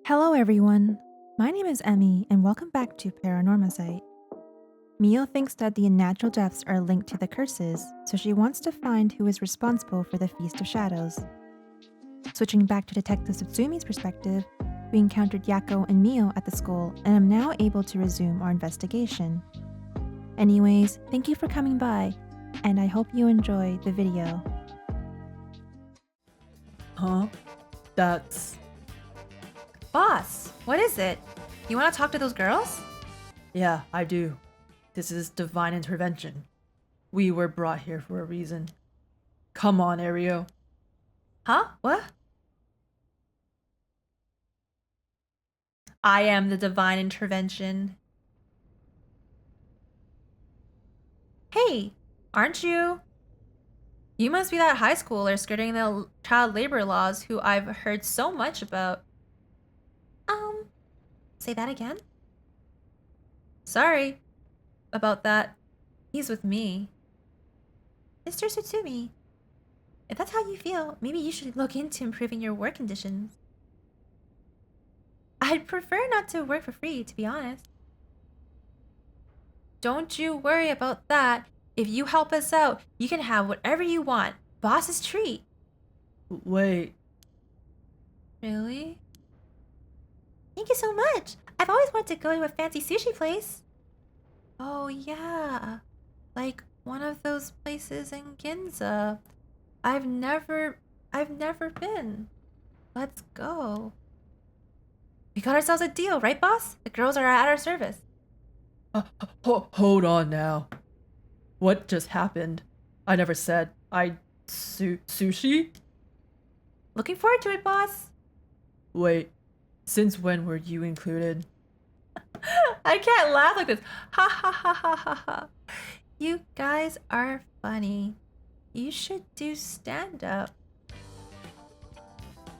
Hello everyone, my name is Emmy and welcome back to Paranormasight. Mio thinks that the unnatural deaths are linked to the curses, so she wants to find who is responsible for the Feast of Shadows. Switching back to Detective Tsumi's perspective, we encountered Yako and Mio at the school and am now able to resume our investigation. Anyways, thank you for coming by, and I hope you enjoy the video. Huh? That's... Boss, what is it? You want to talk to those girls? Yeah, I do. This is divine intervention. We were brought here for a reason. Come on, Ario. Huh? What? I am the divine intervention. Hey, aren't you? You must be that high schooler skirting the child labor laws who I've heard so much about. Say that again? Sorry about that. He's with me. Mr. Tsutsumi, if that's how you feel, maybe you should look into improving your work conditions. I'd prefer not to work for free, to be honest. Don't you worry about that. If you help us out, you can have whatever you want. Boss's treat. Wait, Really? Thank you so much. I've always wanted to go to a fancy sushi place. Oh, yeah. Like one of those places in Ginza. I've never been. Let's go. We got ourselves a deal, right, boss? The girls are at our service. hold on now. What just happened? I never said sushi? Looking forward to it, boss. Wait, since when were you included? I can't laugh like this. Ha ha ha ha ha ha. You guys are funny. You should do stand up.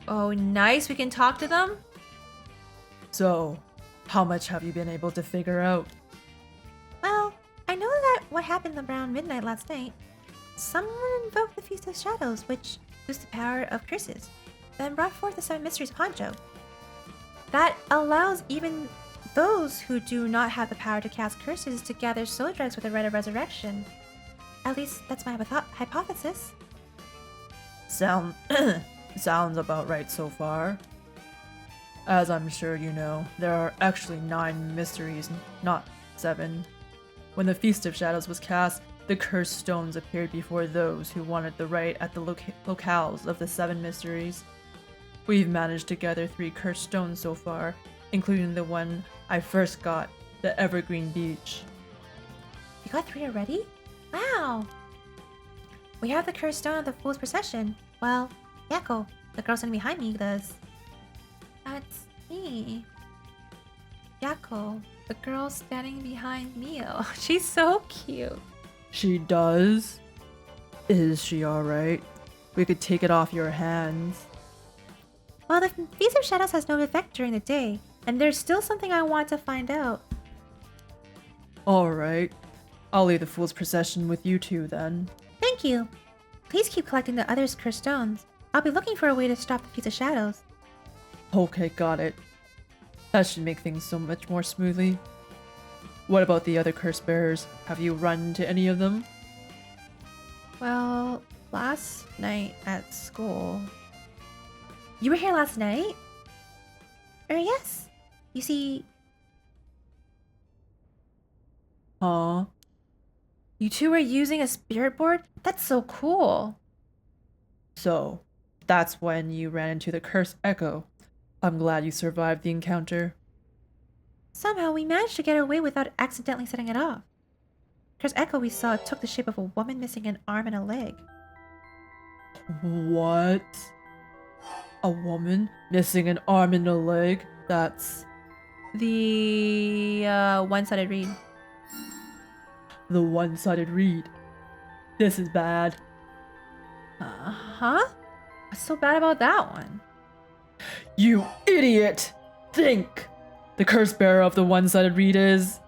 Oh, nice. We can talk to them? So, how much have you been able to figure out? Well, I know that what happened around midnight last night. Someone invoked the Feast of Shadows, which used the power of curses, then brought forth the Seven Mysteries Poncho. That allows even those who do not have the power to cast curses to gather soul drugs with the right of resurrection. At least that's my hypothesis. Sounds about right so far. As I'm sure you know, there are actually 9 mysteries, not 7. When the Feast of Shadows was cast, the cursed stones appeared before those who wanted the right at the locales of the 7 mysteries. We've managed to gather 3 cursed stones so far, including the one I first got, the Evergreen Beach. You got 3 already? Wow! We have the cursed stone of the Fool's Procession. Well, Yako, the girl standing behind me, does. That's me. Yako, the girl standing behind Mio. She's so cute. She does? Is she alright? We could take it off your hands. Well, the Feast of Shadows has no effect during the day, and there's still something I want to find out. Alright. I'll leave the Fool's Procession with you two then. Thank you. Please keep collecting the others' cursed stones. I'll be looking for a way to stop the Feast of Shadows. Okay, got it. That should make things so much more smoothly. What about the other curse bearers? Have you run into any of them? Well, last night at school... You were here last night? Yes. You see... Huh? You two were using a spirit board? That's so cool. So, that's when you ran into the cursed echo. I'm glad you survived the encounter. Somehow we managed to get away without accidentally setting it off. Cursed echo we saw took the shape of a woman missing an arm and a leg. What? A woman missing an arm and a leg? That's The one-sided read. the one-sided read. This is bad. Huh? What's so bad about that one? You idiot! Think! The curse bearer of the one-sided read is...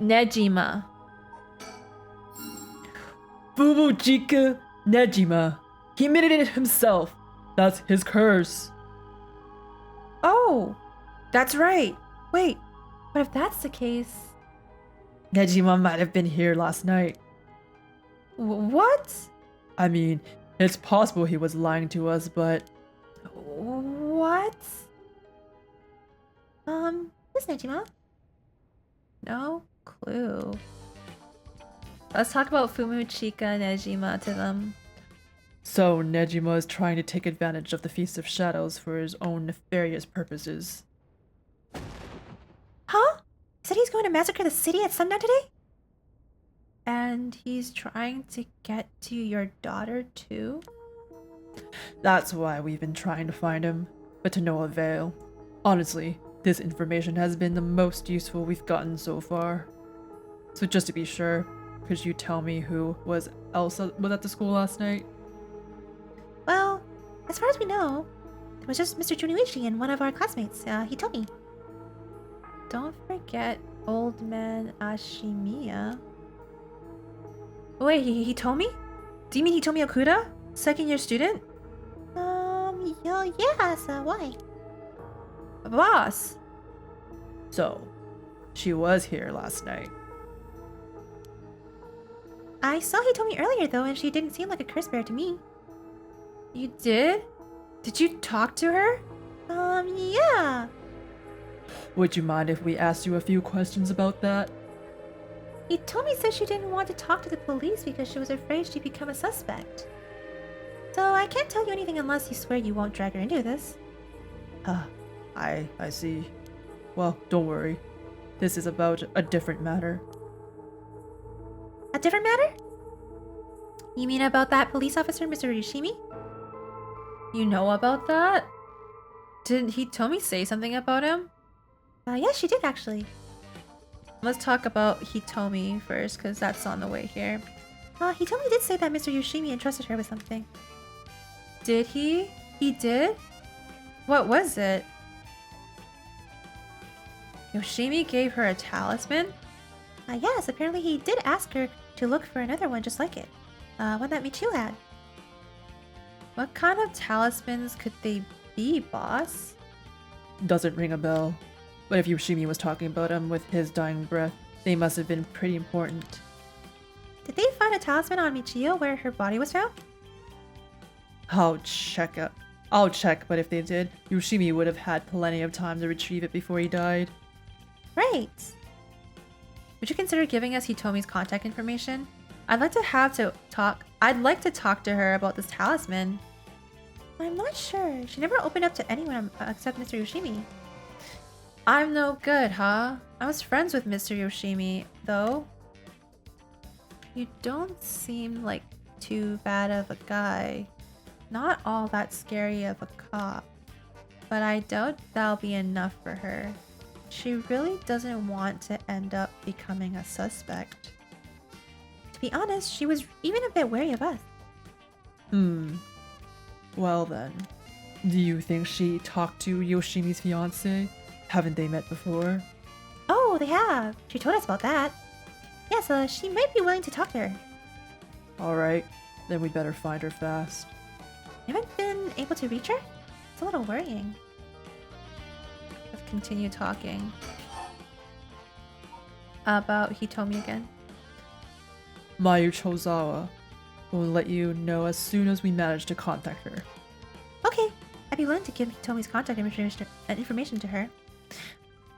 Nejima. Bubujika Nejima. He made it himself. That's his curse. Oh, that's right. Wait, but if that's the case... Nejima might have been here last night. What? I mean, it's possible he was lying to us, but... What? Who's Nejima? No clue. Let's talk about Fumu-chika Nejima to them. So, Nejima is trying to take advantage of the Feast of Shadows for his own nefarious purposes. Huh? He said he's going to massacre the city at sundown today? And he's trying to get to your daughter too? That's why we've been trying to find him, but to no avail. Honestly, this information has been the most useful we've gotten so far. So just to be sure, could you tell me who was else was at the school last night? Well, as far as we know, it was just Mr. Junichi and one of our classmates. He told me. Don't forget old man Ashimiya. Wait, he told me? Do you mean he told me Okuda? Second year student? Yes, why? Boss! So, she was here last night. I saw he told me earlier though, and she didn't seem like a curse bearer to me. You did? Did you talk to her? Yeah. Would you mind if we asked you a few questions about that? He told me that she didn't want to talk to the police because she was afraid she'd become a suspect. So I can't tell you anything unless you swear you won't drag her into this. I see. Well, don't worry. This is about a different matter. A different matter? You mean about that police officer, Mr. Yoshimi? You know about that? Didn't Hitomi say something about him? Yes, she did actually. Let's talk about Hitomi first, because that's on the way here. Hitomi did say that Mr. Yoshimi entrusted her with something. Did he? He did? What was it? Yoshimi gave her a talisman? Yes, apparently he did ask her to look for another one just like it. One that Michiu had. What kind of talismans could they be, boss? Doesn't ring a bell. But if Yoshimi was talking about him with his dying breath, they must have been pretty important. Did they find a talisman on Michiu where her body was found? I'll check, but if they did, Yoshimi would have had plenty of time to retrieve it before he died. Right. Would you consider giving us Hitomi's contact information? I'd like to talk to her about this talisman. I'm not sure. She never opened up to anyone except Mr. Yoshimi. I'm no good, huh? I was friends with Mr. Yoshimi, though. You don't seem like too bad of a guy. Not all that scary of a cop. But I doubt that'll be enough for her. She really doesn't want to end up becoming a suspect. To be honest, she was even a bit wary of us. Well then, do you think she talked to Yoshimi's fiancé? Haven't they met before? Oh, they have. She told us about that. Yes, she might be willing to talk to her. Alright, then we better find her fast. You haven't been able to reach her? It's a little worrying. Let's continue talking. About Hitomi again. Mayu Chozawa will let you know as soon as we manage to contact her. Okay, I'd be willing to give Hitomi's contact information to her.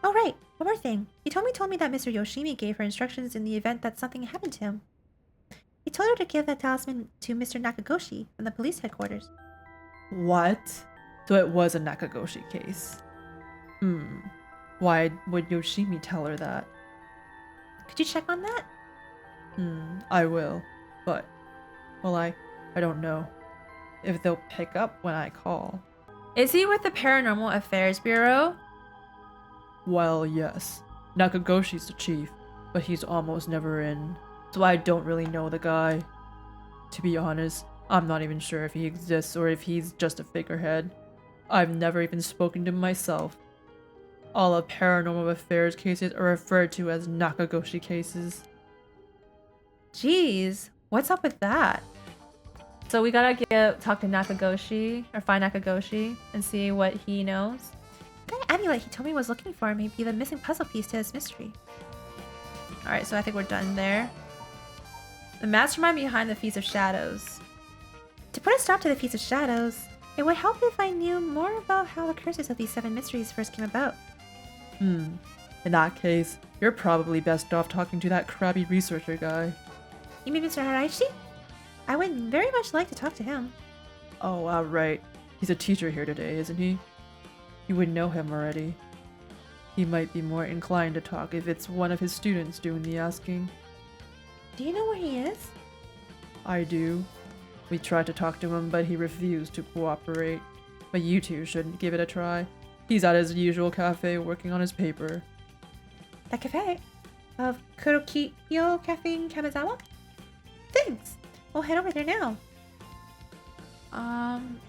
Oh right, one more thing. Hitomi told me that Mr. Yoshimi gave her instructions in the event that something happened to him. He told her to give the talisman to Mr. Nakagoshi from the police headquarters. What? So it was a Nakagoshi case. Why would Yoshimi tell her that? Could you check on that? I will. But, well, I don't know if they'll pick up when I call. Is he with the Paranormal Affairs Bureau? Well, yes. Nakagoshi's the chief, but he's almost never in, so I don't really know the guy. To be honest, I'm not even sure if he exists or if he's just a figurehead. I've never even spoken to him myself. All of Paranormal Affairs cases are referred to as Nakagoshi cases. Jeez, What's up with that? So we gotta talk to Nakagoshi, or find Nakagoshi, and see what he knows. That amulet he told me was looking for may be the missing puzzle piece to his mystery. Alright, so I think we're done there. The mastermind behind the Feast of Shadows. To put a stop to the Feast of Shadows, it would help if I knew more about how the curses of these 7 mysteries first came about. In that case, you're probably best off talking to that crabby researcher guy. You mean Mr. Haraishi? I would very much like to talk to him. Oh, right. He's a teacher here today, isn't he? You would know him already. He might be more inclined to talk if it's one of his students doing the asking. Do you know where he is? I do. We tried to talk to him, but he refused to cooperate. But you two should give it a try. He's at his usual cafe working on his paper. That cafe? Of Kurokyo Cafe in Kamizawa? Thanks! We'll head over there now.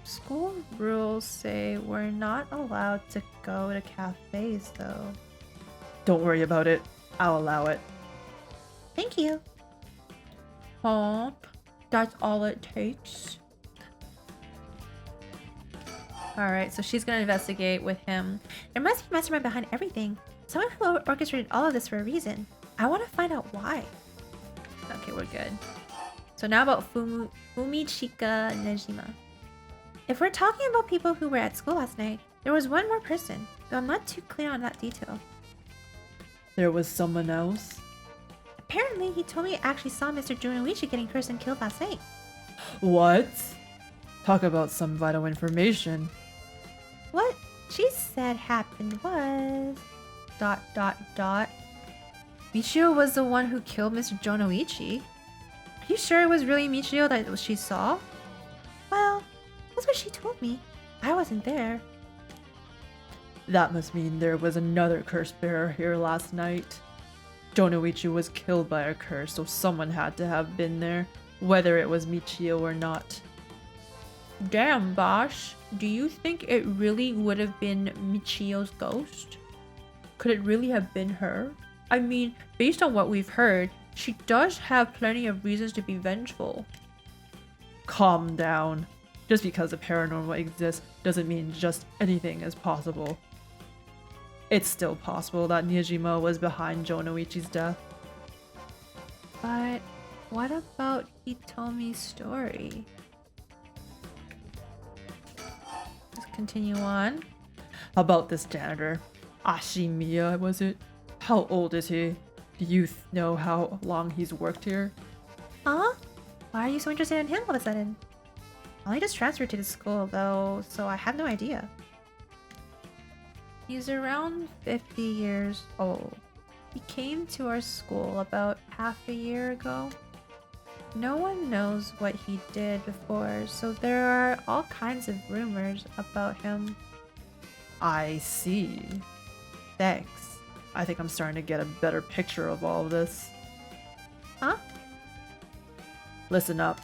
School rules say we're not allowed to go to cafes, though. Don't worry about it. I'll allow it. Thank you. Hop. That's all it takes. Alright, so she's gonna investigate with him. There must be a mastermind behind everything. Someone who orchestrated all of this for a reason. I want to find out why. Okay, we're good. So now about Fumichika Nejima. If we're talking about people who were at school last night, there was one more person, though I'm not too clear on that detail. There was someone else? Apparently, he told me he actually saw Mr. Junoichi getting cursed and killed last night. What? Talk about some vital information. What she said happened was... ... Michio was the one who killed Mr. Junoichi? Are you sure it was really Michio that she saw? Well, that's what she told me. I wasn't there. That must mean there was another curse bearer here last night. Jonoichi was killed by a curse, so someone had to have been there, whether it was Michio or not. Damn, Bosh. Do you think it really would have been Michio's ghost? Could it really have been her? I mean, based on what we've heard, she does have plenty of reasons to be vengeful. Calm down. Just because the paranormal exists doesn't mean just anything is possible. It's still possible that Nijima was behind Jonoichi's death. But what about Hitomi's story? Let's continue on. How about this janitor? Ashimiya, was it? How old is he? Do you know how long he's worked here? Huh? Why are you so interested in him all of a sudden? I only just transferred to the school though, so I have no idea. He's around 50 years old. He came to our school about half a year ago. No one knows what he did before, so there are all kinds of rumors about him. I see. Thanks. I think I'm starting to get a better picture of all of this. Huh? Listen up.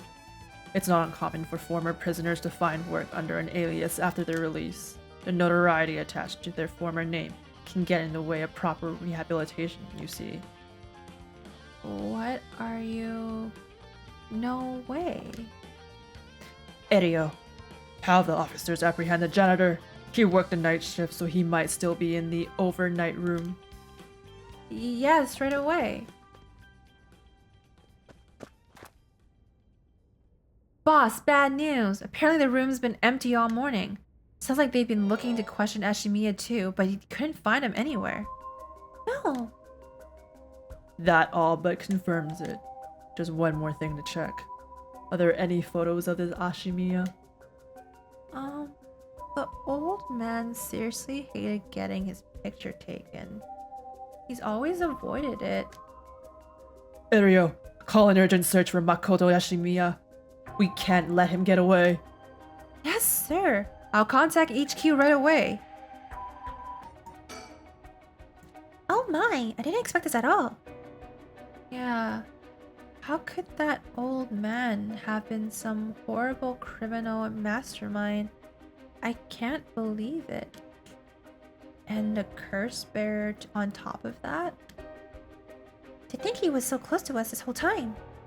It's not uncommon for former prisoners to find work under an alias after their release. The notoriety attached to their former name can get in the way of proper rehabilitation, you see. What are you... No way. Erio. Have the officers apprehend the janitor. He worked the night shift, so he might still be in the overnight room. Yes, right away. Boss, bad news. Apparently the room's been empty all morning. Sounds like they've been looking to question Ashimiya too, but you couldn't find him anywhere. No. That all but confirms it. Just one more thing to check. Are there any photos of this Ashimiya? The old man seriously hated getting his picture taken. He's always avoided it. Erio, call an urgent search for Makoto Ashimiya. We can't let him get away. Yes, sir. I'll contact HQ right away. Oh my, I didn't expect this at all. Yeah. How could that old man have been some horrible criminal mastermind? I can't believe it. And a curse bearer on top of that? To think he was so close to us this whole time.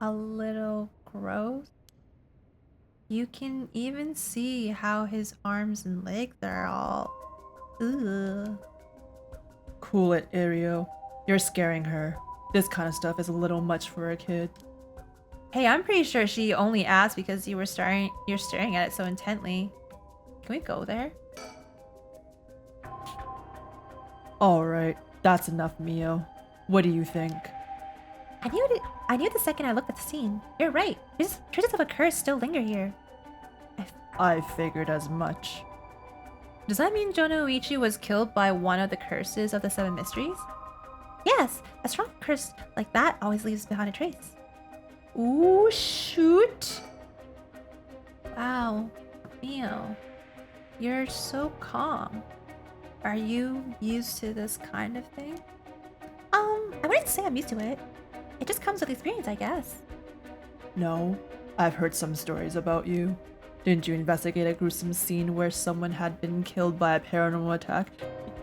a little gross. You can even see how his arms and legs are all... Ugh. Cool it, Ario. You're scaring her. This kind of stuff is a little much for a kid. Hey, I'm pretty sure she only asked because you're staring at it so intently. Can we go there? Alright, that's enough, Mio. What do you think? I knew the second I looked at the scene. You're right. Traces of a curse still linger here. I figured as much. Does that mean Jonoichi was killed by one of the curses of the 7 mysteries? Yes, a strong curse like that always leaves behind a trace. Ooh, shoot! Wow, Mio, you're so calm. Are you used to this kind of thing? I wouldn't say I'm used to it. It just comes with experience, I guess. No, I've heard some stories about you. Didn't you investigate a gruesome scene where someone had been killed by a paranormal attack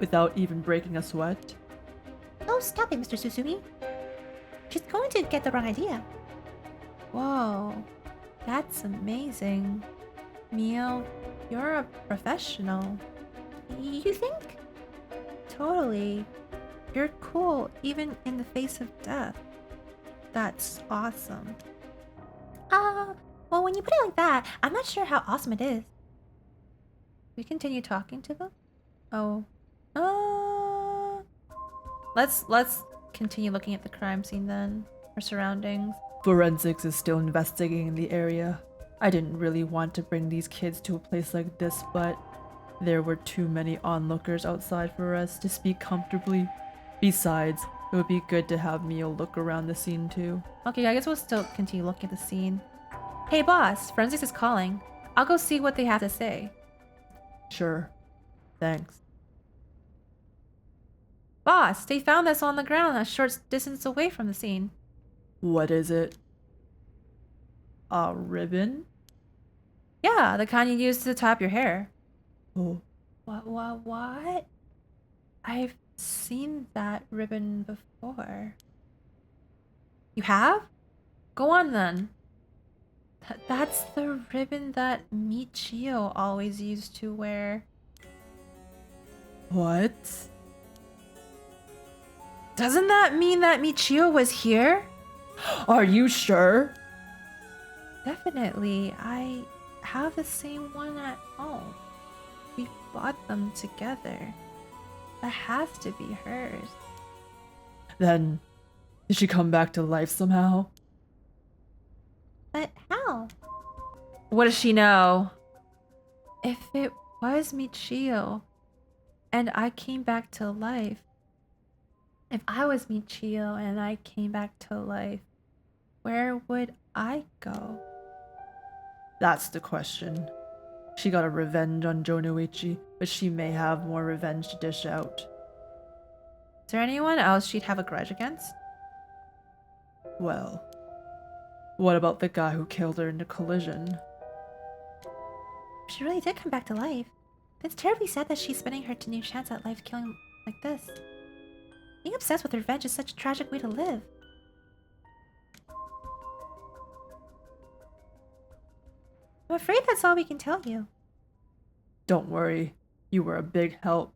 without even breaking a sweat? Oh, stop it, Mr. Susumi. She's going to get the wrong idea. Whoa, that's amazing. Mio, you're a professional. You think? Totally. You're cool, even in the face of death. That's awesome. Well, when you put it like that, I'm not sure how awesome it is. We continue talking to them? Oh. Let's continue looking at the crime scene then, or surroundings. Forensics is still investigating the area. I didn't really want to bring these kids to a place like this, but there were too many onlookers outside for us to speak comfortably. Besides, it would be good to have Mio look around the scene too. Okay, I guess we'll still continue looking at the scene. Hey boss, Forensics is calling. I'll go see what they have to say. Sure. Thanks. Boss, they found this on the ground a short distance away from the scene. What is it? A ribbon? Yeah, the kind you use to tie up your hair. Oh, What? I've seen that ribbon before. You have? Go on then. That's the ribbon that Michio always used to wear. what? Doesn't that mean that Michio was here? Are you sure? Definitely. I have the same one at home. We bought them together. That has to be hers. Then, did she come back to life somehow? But how? What does she know? If it was Michio and I came back to life, if I was Michio and I came back to life, where would I go? That's the question. She got a revenge on Jonoichi, but she may have more revenge to dish out. Is there anyone else she'd have a grudge against? Well, what about the guy who killed her in the collision? If she really did come back to life, then it's terribly sad that she's spending her new chance at life killing like this. Being obsessed with revenge is such a tragic way to live. I'm afraid that's all we can tell you. Don't worry, you were a big help.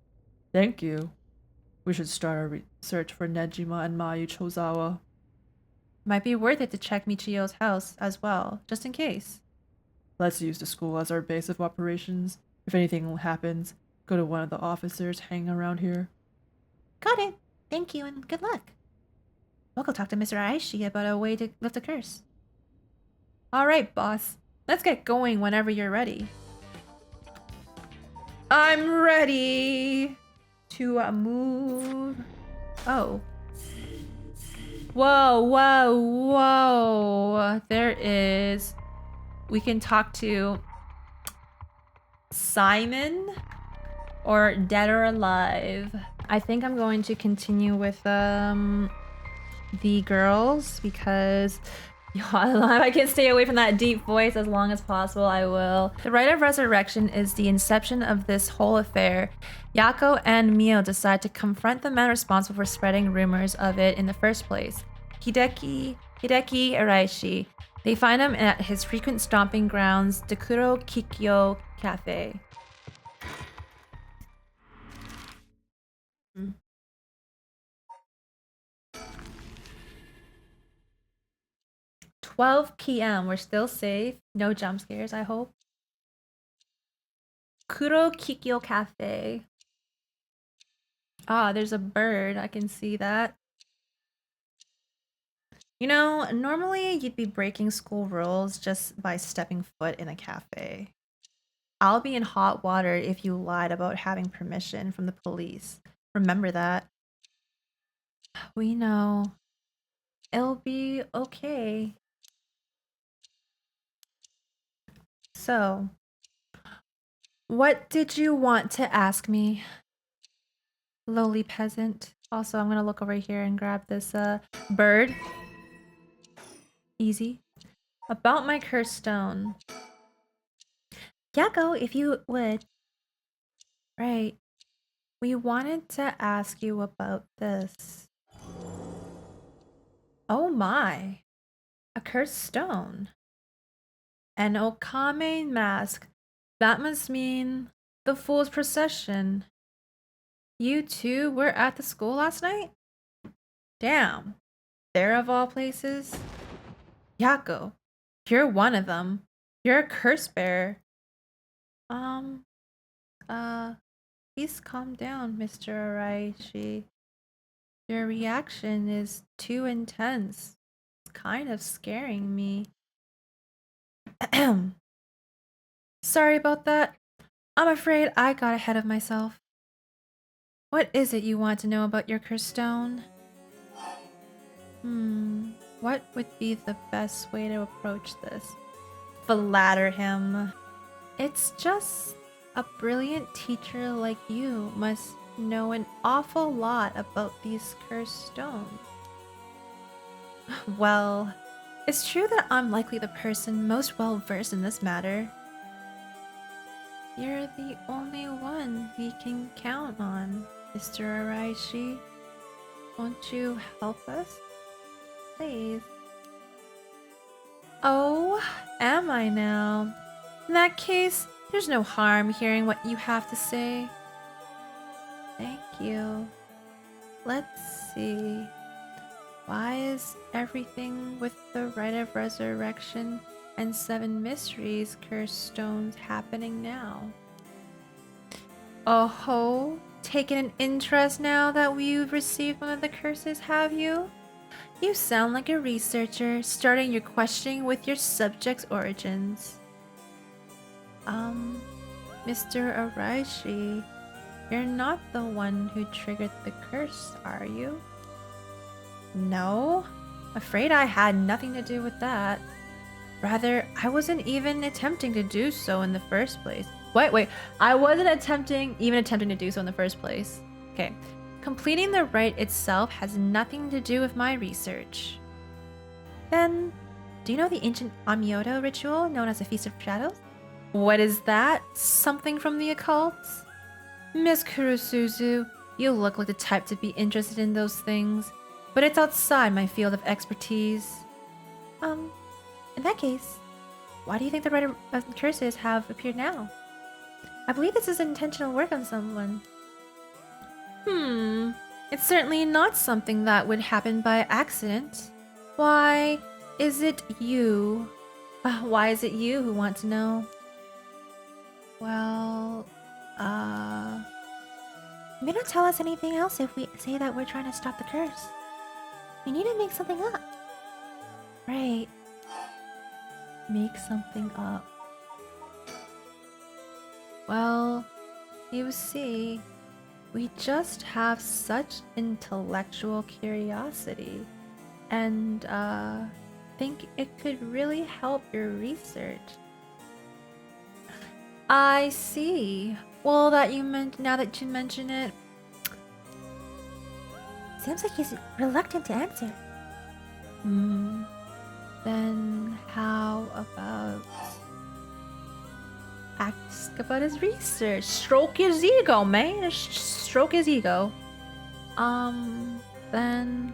Thank you. We should start a research for Nejima and Mayu Chozawa. Might be worth it to check Michio's house as well, just in case. Let's use the school as our base of operations. If anything happens, go to one of the officers hanging around here. Got it. Thank you and good luck. We'll go talk to Mr. Aishi about a way to lift the curse. Alright, boss. Let's get going whenever you're ready. I'm ready to move. Oh. Whoa. There is... We can talk to Simon or Dead or Alive. I think I'm going to continue with the girls because I can stay away from that deep voice as long as possible. I will. The rite of resurrection is the inception of this whole affair. Yako and Mio decide to confront the man responsible for spreading rumors of it in the first place. Hideki Araishi. They find him at his frequent stomping grounds, Dekuro Kikyo Cafe. 12 p.m. We're still safe. No jump scares, I hope. Kuro Kikyo Cafe. Ah, there's a bird. I can see that. You know, normally you'd be breaking school rules just by stepping foot in a cafe. I'll be in hot water if you lied about having permission from the police. Remember that. We know. It'll be okay. So, what did you want to ask me, lowly peasant? Also, I'm gonna look over here and grab this bird. Easy. About my cursed stone. Yago, if you would. Right. We wanted to ask you about this. Oh my. A cursed stone. An Okame mask. That must mean the Fool's Procession. You two were at the school last night? Damn. There of all places? Yako, you're one of them. You're a curse bearer. Please calm down, Mr. Araishi. Your reaction is too intense. It's kind of scaring me. Sorry about that. I'm afraid I got ahead of myself. What is it you want to know about your cursed stone? What would be the best way to approach this? Flatter him. It's just a brilliant teacher like you must know an awful lot about these cursed stones. Well, it's true that I'm likely the person most well versed in this matter. You're the only one we can count on, Mr. Araishi. Won't you help us? Please. Oh, am I now? In that case, there's no harm hearing what you have to say. Thank you. Let's see. Why is everything with the Rite of Resurrection and 7 Mysteries cursed stones happening now? Oh ho, taken an interest now that we've received one of the curses, have you? You sound like a researcher, starting your questioning with your subject's origins. Mr. Araishi, you're not the one who triggered the curse, are you? No, afraid I had nothing to do with that. Rather, I wasn't even attempting to do so in the first place. Wait, I wasn't even attempting to do so in the first place. Okay. Completing the rite itself has nothing to do with my research. Then, do you know the ancient Amyoto ritual known as the Feast of Shadows? What is that? Something from the occult? Miss Kurusuzu, you look like the type to be interested in those things, but it's outside my field of expertise. In that case, why do you think the Rite of Curses have appeared now? I believe this is intentional work on someone. It's certainly not something that would happen by accident. Why is it you? Why is it you who want to know? Well, you may not tell us anything else if we say that we're trying to stop the curse. We need to make something up. Right. Make something up. Well, you see, we just have such intellectual curiosity, and think it could really help your research. I see. Well, now that you mention it, seems like he's reluctant to answer. Then how about ask about his research? Stroke his ego, man. Stroke his ego. Then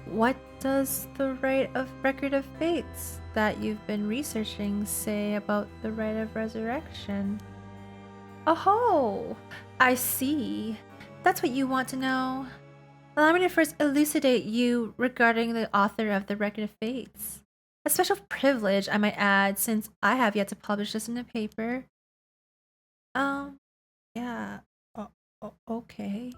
what does the record of fates that you've been researching say about the rite of resurrection? Oh, I see. That's what you want to know. Allow me to first elucidate you regarding the author of the Record of Fates. A special privilege, I might add, since I have yet to publish this in a paper. Yeah. Okay.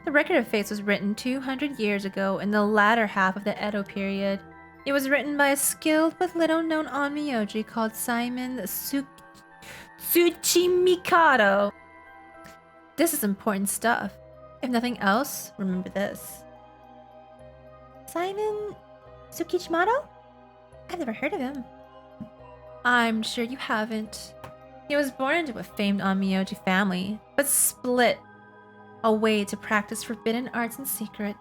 The Record of Fates was written 200 years ago in the latter half of the Edo period. It was written by a skilled but little-known onmyoji called Simon Tsuchimikado. This is important stuff. If nothing else, remember this. Simon Tsukishimoto? I've never heard of him. I'm sure you haven't. He was born into a famed onmyoji family, but split away to practice forbidden arts in secret.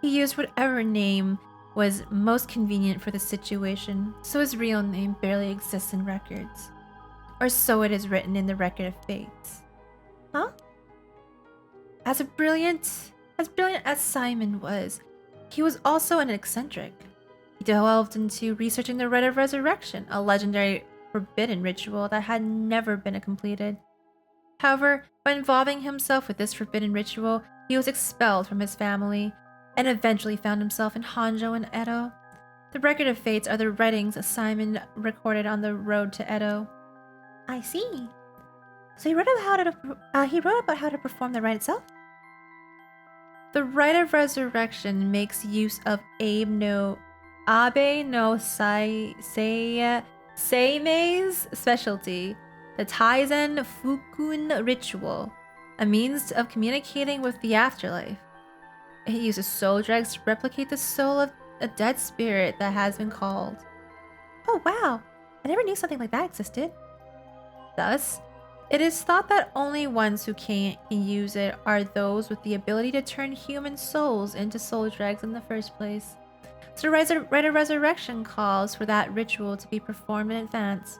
He used whatever name was most convenient for the situation, so his real name barely exists in records. Or so it is written in the Record of Fates. Huh? As brilliant as Simon was, he was also an eccentric. He delved into researching the Rite of Resurrection, a legendary forbidden ritual that had never been completed. However, by involving himself with this forbidden ritual, he was expelled from his family and eventually found himself in Honjo and Edo. The Record of Fates are the writings Simon recorded on the road to Edo. I see. So he wrote about how to perform the rite itself? The Rite of Resurrection makes use of Abe no Seimei's specialty, the Taizen Fukun ritual, a means of communicating with the afterlife. It uses soul dregs to replicate the soul of a dead spirit that has been called. Oh wow, I never knew something like that existed. Thus, it is thought that only ones who can use it are those with the ability to turn human souls into soul dregs in the first place. So the Rite of Resurrection calls for that ritual to be performed in advance.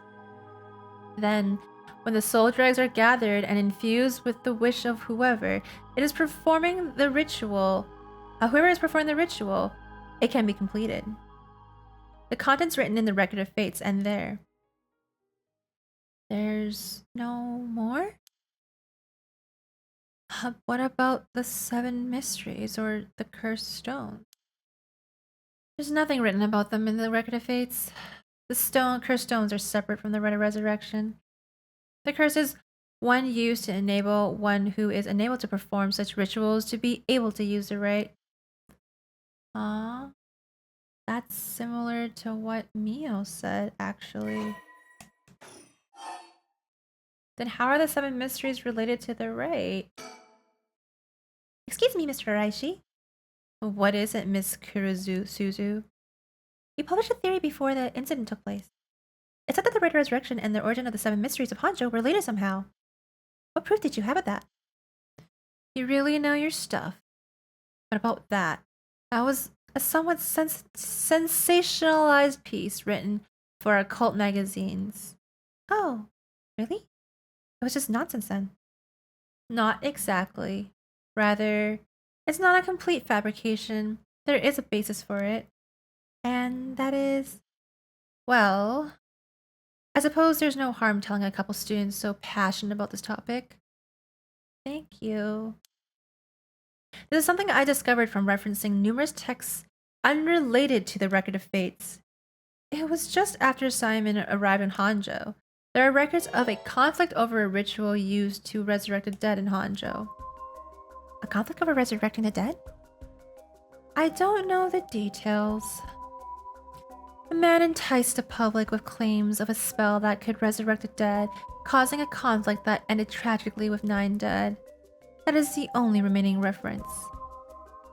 Then, when the soul dregs are gathered and infused with the wish of whoever is performing the ritual, it can be completed. The contents written in the Record of Fates end there. There's no more? What about the 7 mysteries or the cursed stone? There's nothing written about them in the Record of Fates. The cursed stones are separate from the Rite of Resurrection. The curse is one used to enable one who is unable to perform such rituals to be able to use the rite. That's similar to what Mio said, actually. Then how are the 7 mysteries related to the rite? Excuse me, Mr. Araishi. What is it, Miss Suzu? You published a theory before the incident took place. It said that the Rite of Resurrection and the origin of the 7 mysteries of Honjo were related somehow. What proof did you have of that? You really know your stuff. What about that? That was a somewhat sensationalized piece written for occult magazines. Oh, really? It was just nonsense then. Not exactly. Rather, it's not a complete fabrication. There is a basis for it. And that is... well... I suppose there's no harm telling a couple students so passionate about this topic. Thank you. This is something I discovered from referencing numerous texts unrelated to the Record of Fates. It was just after Simon arrived in Honjo. There are records of a conflict over a ritual used to resurrect the dead in Honjo. A conflict over resurrecting the dead? I don't know the details. A man enticed the public with claims of a spell that could resurrect the dead, causing a conflict that ended tragically with 9 dead. That is the only remaining reference.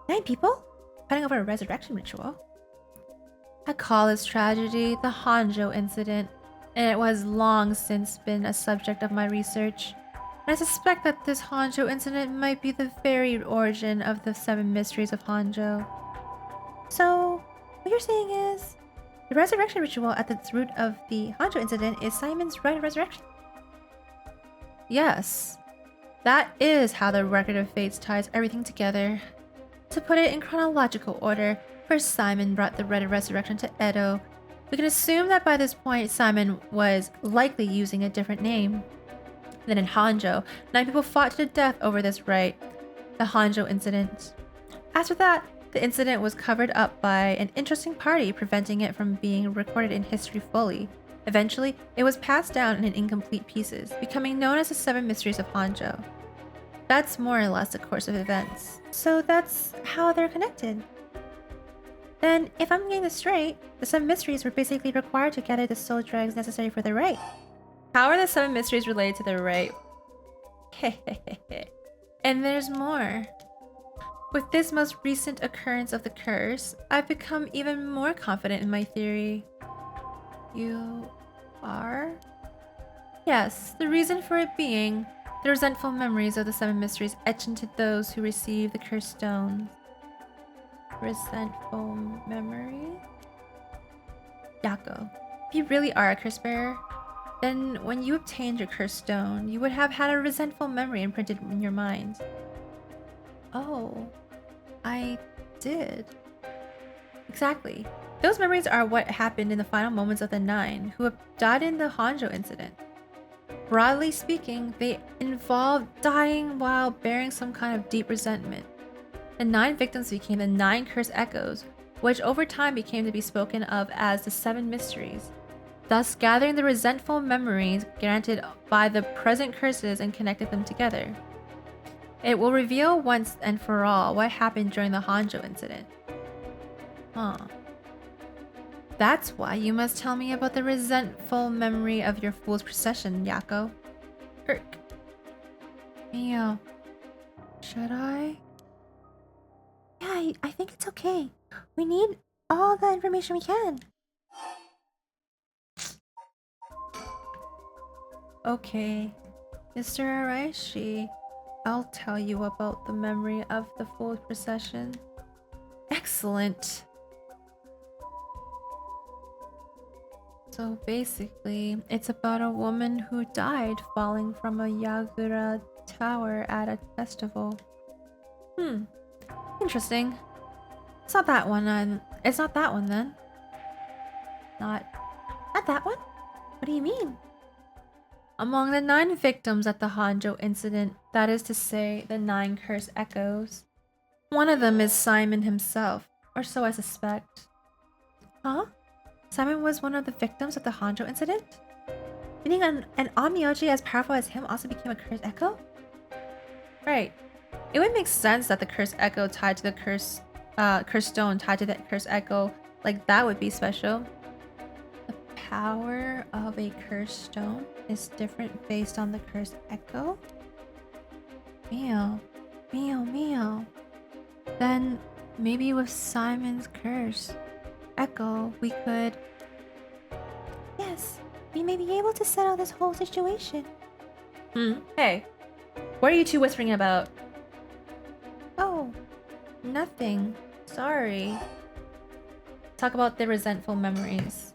9 people? Fighting over a resurrection ritual? I call this tragedy the Honjo incident, and it was long since been a subject of my research. And I suspect that this Honjo incident might be the very origin of the 7 mysteries of Honjo. So, what you're saying is, the resurrection ritual at the root of the Honjo incident is Simon's Rite of Resurrection? Yes. That is how the Record of Fates ties everything together. To put it in chronological order, first Simon brought the Red Resurrection to Edo. We can assume that by this point, Simon was likely using a different name. Then in Hanzhou, 9 people fought to the death over this rite, the Hanzhou incident. After that, the incident was covered up by an interesting party, preventing it from being recorded in history fully. Eventually, it was passed down in incomplete pieces, becoming known as the 7 Mysteries of Hanzhou. That's more or less the course of events. So that's how they're connected. Then, if I'm getting this straight, the 7 mysteries were basically required to gather the soul dregs necessary for the rite. How are the 7 mysteries related to the rite? And there's more. With this most recent occurrence of the curse, I've become even more confident in my theory. You are? Yes, the reason for it being the resentful memories of the 7 mysteries etched into those who receive the cursed stones. Resentful memory? Yako, if you really are a curse bearer, then when you obtained your cursed stone, you would have had a resentful memory imprinted in your mind. Oh, I did. Exactly. Those memories are what happened in the final moments of the 9 who died in the Hanzhou incident. Broadly speaking, they involved dying while bearing some kind of deep resentment. The 9 victims became the 9 cursed echoes, which over time became to be spoken of as the 7 mysteries, thus gathering the resentful memories granted by the present curses and connected them together. It will reveal once and for all what happened during the Hanzhou incident. Huh. That's why you must tell me about the resentful memory of your fool's procession, Yako. Kirk. Mio. Should I? Yeah, I think it's okay. We need all the information we can. Okay, Mr. Araishi, I'll tell you about the memory of the fool's procession. Excellent. So basically, it's about a woman who died falling from a Yagura tower at a festival. Interesting. It's not that one then. It's not that one then. Not that one? What do you mean? Among the 9 victims at the Hanzhou incident, that is to say, the 9 cursed echoes, one of them is Simon himself, or so I suspect. Huh? Simon was one of the victims of the Hanzhou incident? Meaning an Onmyoji as powerful as him also became a cursed echo? Right. It would make sense that the cursed echo tied to the cursed stone tied to the cursed echo, like that would be special. The power of a cursed stone is different based on the cursed echo? Mio. Then maybe with Simon's curse echo, we could... Yes, we may be able to settle this whole situation. Hey, what are you two whispering about? Oh, nothing. Sorry. Talk about the resentful memories.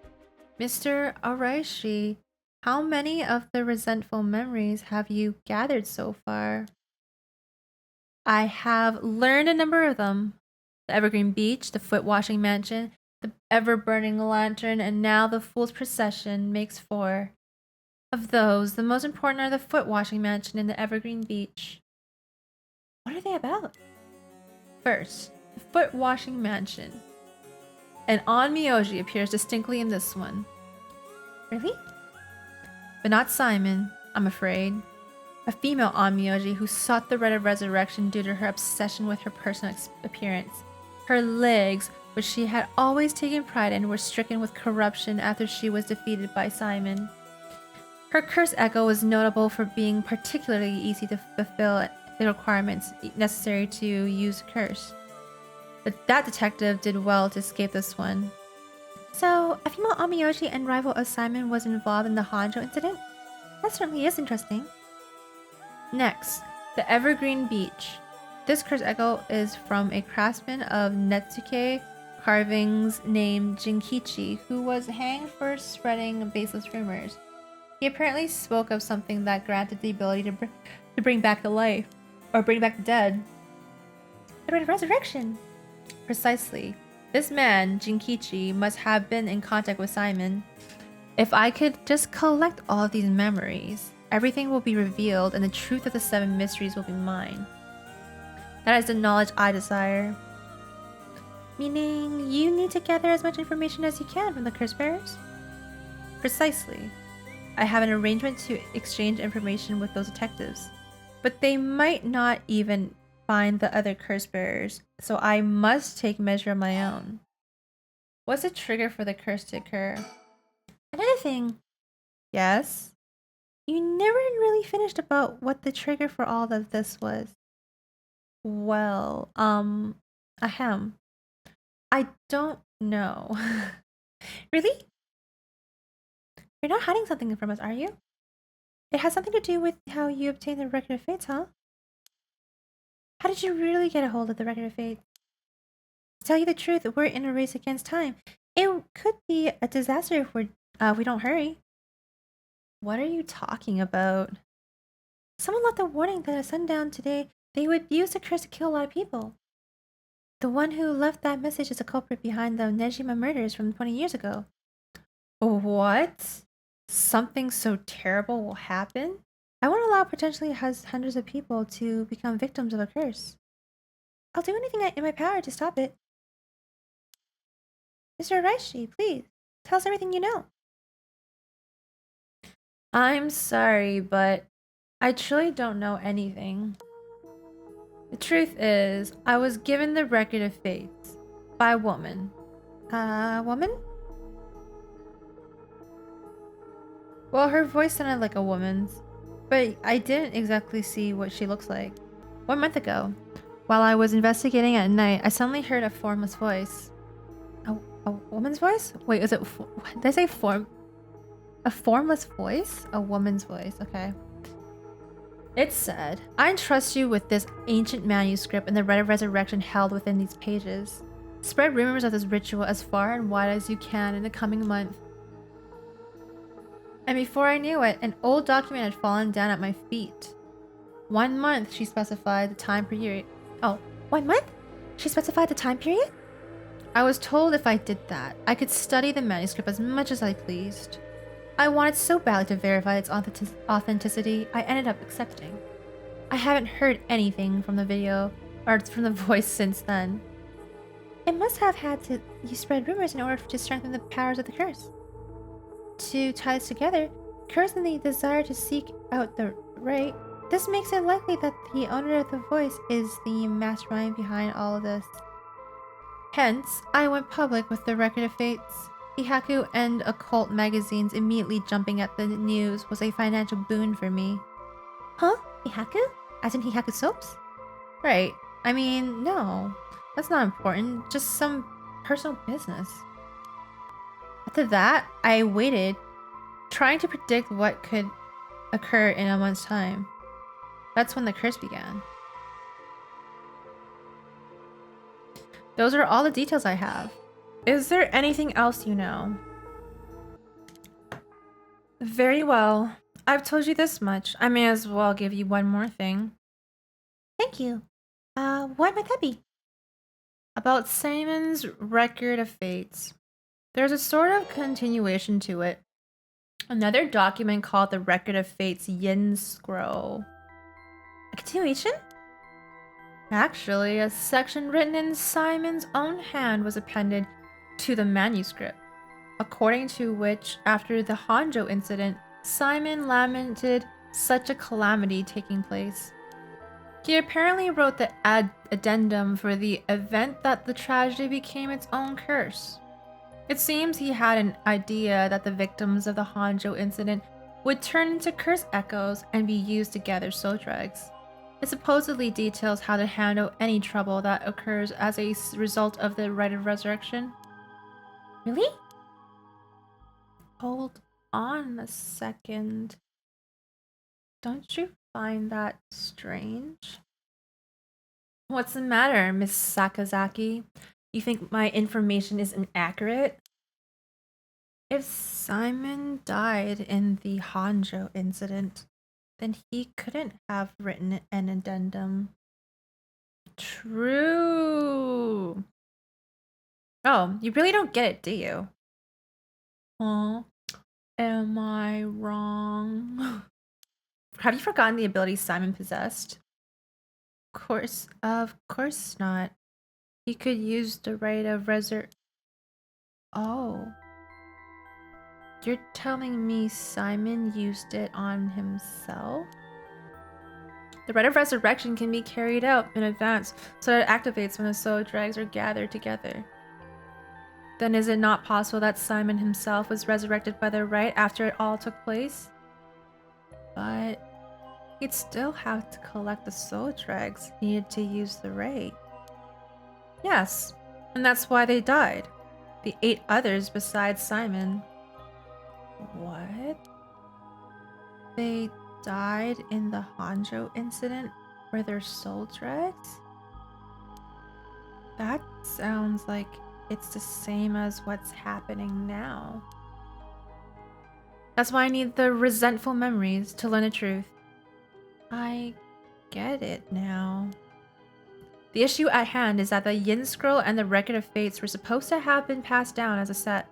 Mr. Araishi, how many of the resentful memories have you gathered so far? I have learned a number of them. The Evergreen Beach, the Foot Washing Mansion, the Ever-Burning Lantern, and now the Fool's Procession makes 4. Of those, the most important are the Foot Washing Mansion and the Evergreen Beach. What are they about? First, the Foot Washing Mansion. An Onmyoji appears distinctly in this one. Really? But not Simon, I'm afraid. A female Onmyoji who sought the Red of Resurrection due to her obsession with her personal appearance. Her legs, which she had always taken pride in, were stricken with corruption after she was defeated by Simon. Her curse echo was notable for being particularly easy to fulfill the requirements necessary to use curse. But that detective did well to escape this one. So, a female Onmyoji and rival of Simon was involved in the Hanzhou incident? That certainly is interesting. Next, the Evergreen Beach. This curse echo is from a craftsman of Netsuke carvings named Jinkichi, who was hanged for spreading baseless rumors. He apparently spoke of something that granted the ability to bring back the life, or bring back the dead. The Red Resurrection! Precisely. This man, Jinkichi, must have been in contact with Simon. If I could just collect all of these memories, everything will be revealed and the truth of the 7 mysteries will be mine. That is the knowledge I desire. Meaning, you need to gather as much information as you can from the curse bearers? Precisely. I have an arrangement to exchange information with those detectives. But they might not even find the other curse bearers, so I must take measure of my own. What's the trigger for the curse to occur? Another thing. Yes? You never really finished about what the trigger for all of this was. Well, ahem. I don't know. Really? You're not hiding something from us, are you? It has something to do with how you obtained the Record of Fates, huh? How did you really get a hold of the Record of Fates? To tell you the truth, we're in a race against time. It could be a disaster if we don't hurry. What are you talking about? Someone left a warning that at sundown today, they would use the curse to kill a lot of people. The one who left that message is a culprit behind the Nejima murders from 20 years ago. What? Something so terrible will happen? I won't allow potentially hundreds of people to become victims of a curse. I'll do anything in my power to stop it. Mr. Raishi, please, tell us everything you know. I'm sorry, but I truly don't know anything. The truth is, I was given the Record of Fates by a woman. A woman? Well, her voice sounded like a woman's, but I didn't exactly see what she looks like. 1 month ago, while I was investigating at night, I suddenly heard a formless voice. A woman's voice? Wait, is it... Did I say form... A formless voice? A woman's voice, okay. It said, I entrust you with this ancient manuscript and the Red of Resurrection held within these pages. Spread rumors of this ritual as far and wide as you can in the coming month. And before I knew it, an old document had fallen down at my feet. 1 month, she specified the time period. Oh, 1 month? She specified the time period? I was told if I did that, I could study the manuscript as much as I pleased. I wanted so badly to verify its authenticity, I ended up accepting. I haven't heard anything from the video, or from the voice since then. It must have had to you spread rumors in order to strengthen the powers of the curse. To tie this together, curse and the desire to seek out the right, this makes it likely that the owner of the voice is the mastermind behind all of this. Hence, I went public with the Record of Fates. Hihaku and occult magazines immediately jumping at the news was a financial boon for me. Huh? Hihaku? As in Hihaku soaps? Right. I mean, no. That's not important. Just some personal business. After that, I waited, trying to predict what could occur in a month's time. That's when the curse began. Those are all the details I have. Is there anything else you know? Very well. I've told you this much. I may as well give you one more thing. Thank you. What might that be? About Simon's Record of Fates. There's a sort of continuation to it. Another document called the Record of Fates Yin Scroll. A continuation? Actually, a section written in Simon's own hand was appended to the manuscript, according to which, after the Hanjo incident, Simon lamented such a calamity taking place. He apparently wrote the addendum for the event that the tragedy became its own curse. It seems he had an idea that the victims of the Hanjo incident would turn into curse echoes and be used to gather soul dregs. It supposedly details how to handle any trouble that occurs as a result of the rite of resurrection. Really? Hold on a second. Don't you find that strange? What's the matter, Miss Sakazaki? You think my information is inaccurate? If Simon died in the Hanjo incident, then he couldn't have written an addendum. True. Oh, you really don't get it, do you? Huh? Am I wrong? Have you forgotten the ability Simon possessed? Of course not. He could use the right of Oh. You're telling me Simon used it on himself? The rite of resurrection can be carried out in advance, so that it activates when the soul dregs are gathered together. Then is it not possible that Simon himself was resurrected by the rite after it all took place? But he'd still have to collect the soul dregs needed to use the rite. Yes, and that's why they died. The 8 others besides Simon. What? They died in the Hanjo incident for their soul dregs? That sounds like it's the same as what's happening now. That's why I need the resentful memories to learn the truth. I get it now. The issue at hand is that the Yin Scroll and the Record of Fates were supposed to have been passed down as a set.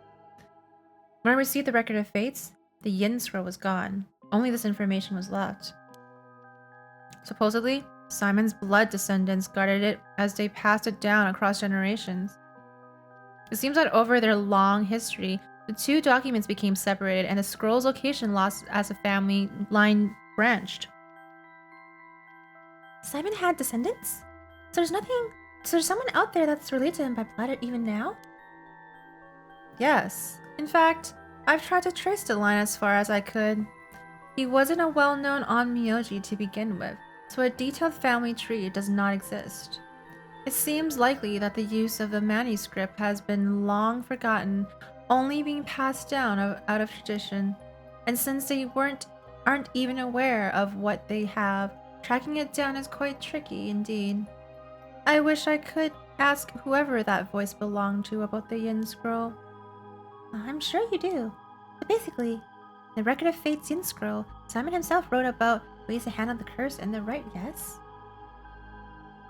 When I received the Record of Fates, the Yin Scroll was gone. Only this information was left. Supposedly, Simon's blood descendants guarded it as they passed it down across generations. It seems that over their long history, the 2 documents became separated and the scroll's location lost as the family line branched. Simon had descendants? So there's someone out there that's related to him by blood even now? Yes. In fact, I've tried to trace the line as far as I could. He wasn't a well-known onmyoji to begin with, so a detailed family tree does not exist. It seems likely that the use of the manuscript has been long forgotten, only being passed down out of tradition. And since they aren't even aware of what they have, tracking it down is quite tricky indeed. I wish I could ask whoever that voice belonged to about the Yin Scroll. I'm sure you do. But basically, the Record of Fate's Yin Scroll, Simon himself wrote about ways to handle the curse and the rite, yes?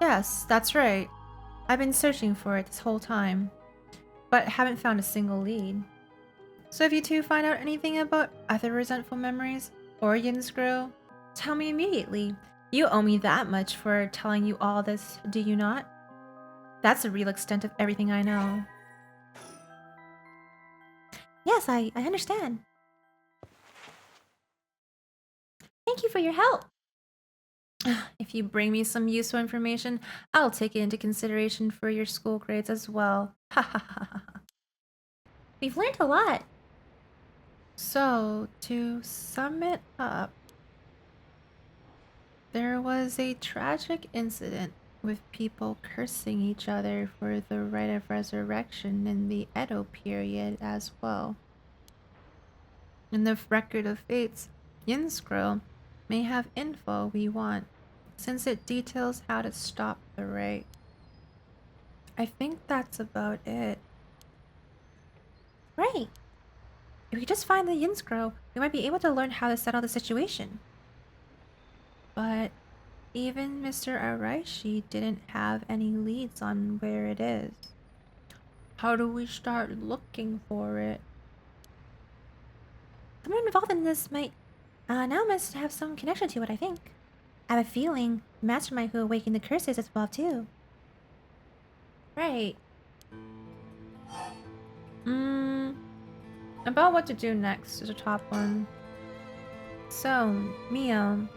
Yes, that's right. I've been searching for it this whole time, but haven't found a single lead. So if you two find out anything about other resentful memories or Yin Scroll, tell me immediately. You owe me that much for telling you all this, do you not? That's the real extent of everything I know. Yes, I understand. Thank you for your help. If you bring me some useful information, I'll take it into consideration for your school grades as well. Ha ha ha ha. We've learned a lot. So, to sum it up, there was a tragic incident with people cursing each other for the rite of resurrection in the Edo period as well. And the Record of Fates, Yin Scroll, may have info we want, since it details how to stop the rite. I think that's about it. Right. If we just find the Yin Scroll, we might be able to learn how to settle the situation. But even Mr. Araishi didn't have any leads on where it is. How do we start looking for it? Someone involved in this must have some connection to it, I think. I have a feeling the mastermind who awakened the curses is involved too. Right. About what to do next is a top one. So, Mio,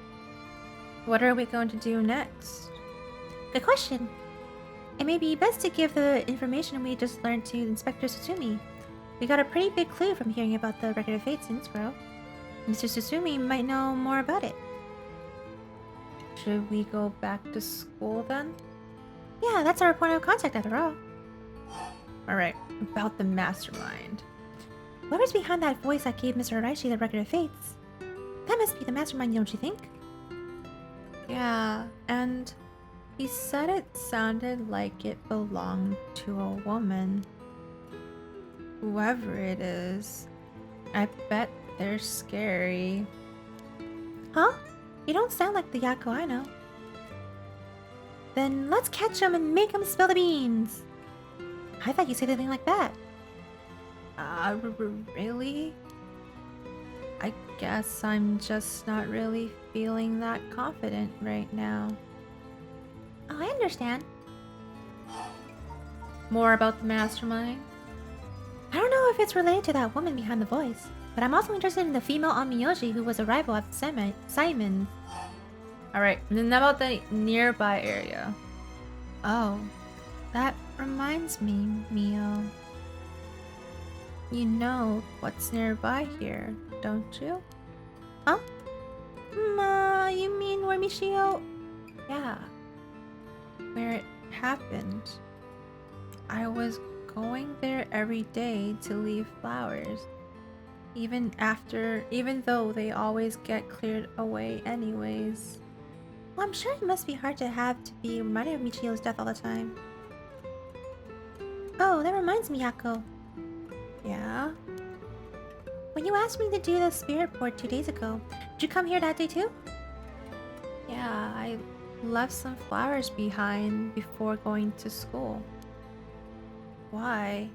what are we going to do next? Good question. It may be best to give the information we just learned to Inspector Susumi. We got a pretty big clue from hearing about the Record of Fates in Scroll. Mr. Susumi might know more about it. Should we go back to school then? Yeah, that's our point of contact after all. Alright, about the mastermind. Whoever's behind that voice that gave Mr. Araishi the Record of Fates? That must be the mastermind, don't you think? Yeah, and he said it sounded like it belonged to a woman. Whoever it is, I bet they're scary. Huh? You don't sound like the Yako I know. Then let's catch him and make him spill the beans. I thought you said anything like that. Really? I guess I'm just not really feeling that confident right now. Oh, I understand. More about the mastermind? I don't know if it's related to that woman behind the voice, but I'm also interested in the female Onmyoji who was a rival at Simon's. Alright, and then about the nearby area. Oh, that reminds me, Mio. You know what's nearby here, don't you? Huh? You mean where Michio? Yeah. Where it happened. I was going there every day to leave flowers. Even though they always get cleared away anyways. Well, I'm sure it must be hard to have to be reminded of Michio's death all the time. Oh, that reminds me, Yako. Yeah? When you asked me to do the spirit board 2 days ago, did you come here that day too? Yeah, I left some flowers behind before going to school. Why?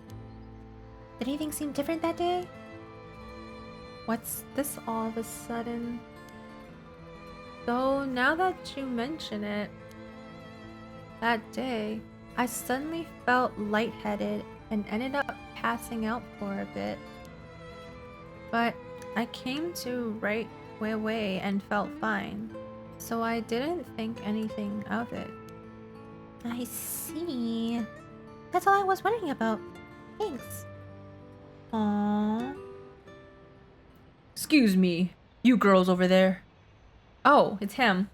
Did anything seem different that day? What's this all of a sudden? Though now that you mention it, that day, I suddenly felt lightheaded and ended up passing out for a bit. But I came to right away and felt fine, so I didn't think anything of it. I see. That's all I was wondering about. Thanks. Aww. Excuse me, you girls over there. Oh, it's him.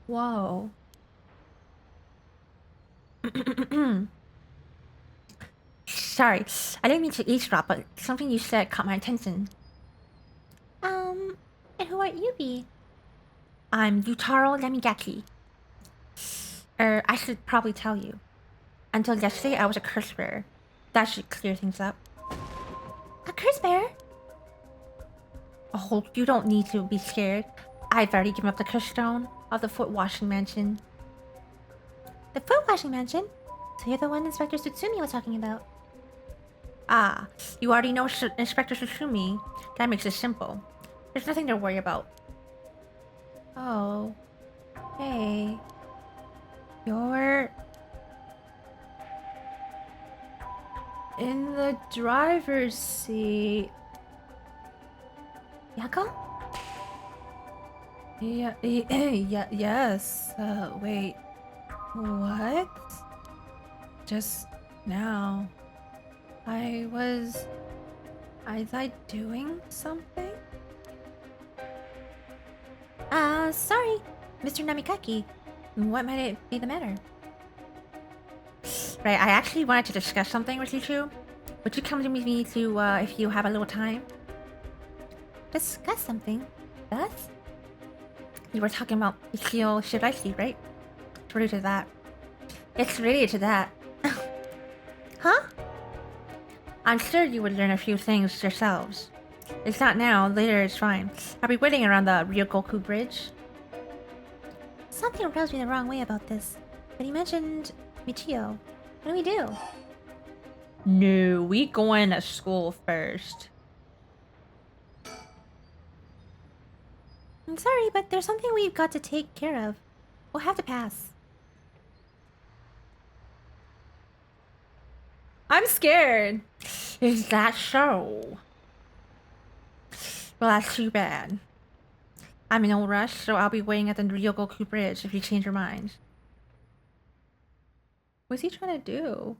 Whoa. Sorry, I didn't mean to eavesdrop, but something you said caught my attention. And who might you be? I'm Yutaro Lemigaki. I should probably tell you. Until yesterday, I was a curse bearer. That should clear things up. A curse bearer? Oh, you don't need to be scared. I've already given up the curse stone of the foot washing mansion. The foot washing mansion? So you're the one Inspector Tsutsumi was talking about. Ah, you already know Inspector Sushumi. That makes it simple. There's nothing to worry about. Oh. Hey. You're in the driver's seat. Yako? Yeah, yes. Wait. What? Just now. Was I doing something? Sorry, Mr. Namikaki. What might it be the matter? Right, I actually wanted to discuss something with you two. Would you come with me to, if you have a little time? Discuss something? Us? You were talking about Ichio Shiraishi, right? It's related to that. It's related to that. Huh? I'm sure you would learn a few things yourselves. It's not now, later it's fine. I'll be waiting around the Ryogoku Bridge. Something rubs me the wrong way about this. But he mentioned Michio. What do we do? No, we going to school first. I'm sorry, but there's something we've got to take care of. We'll have to pass. I'm scared. Is that so? Well, that's too bad. I'm in no rush, so I'll be waiting at the Ryogoku Bridge if you change your mind. What's he trying to do?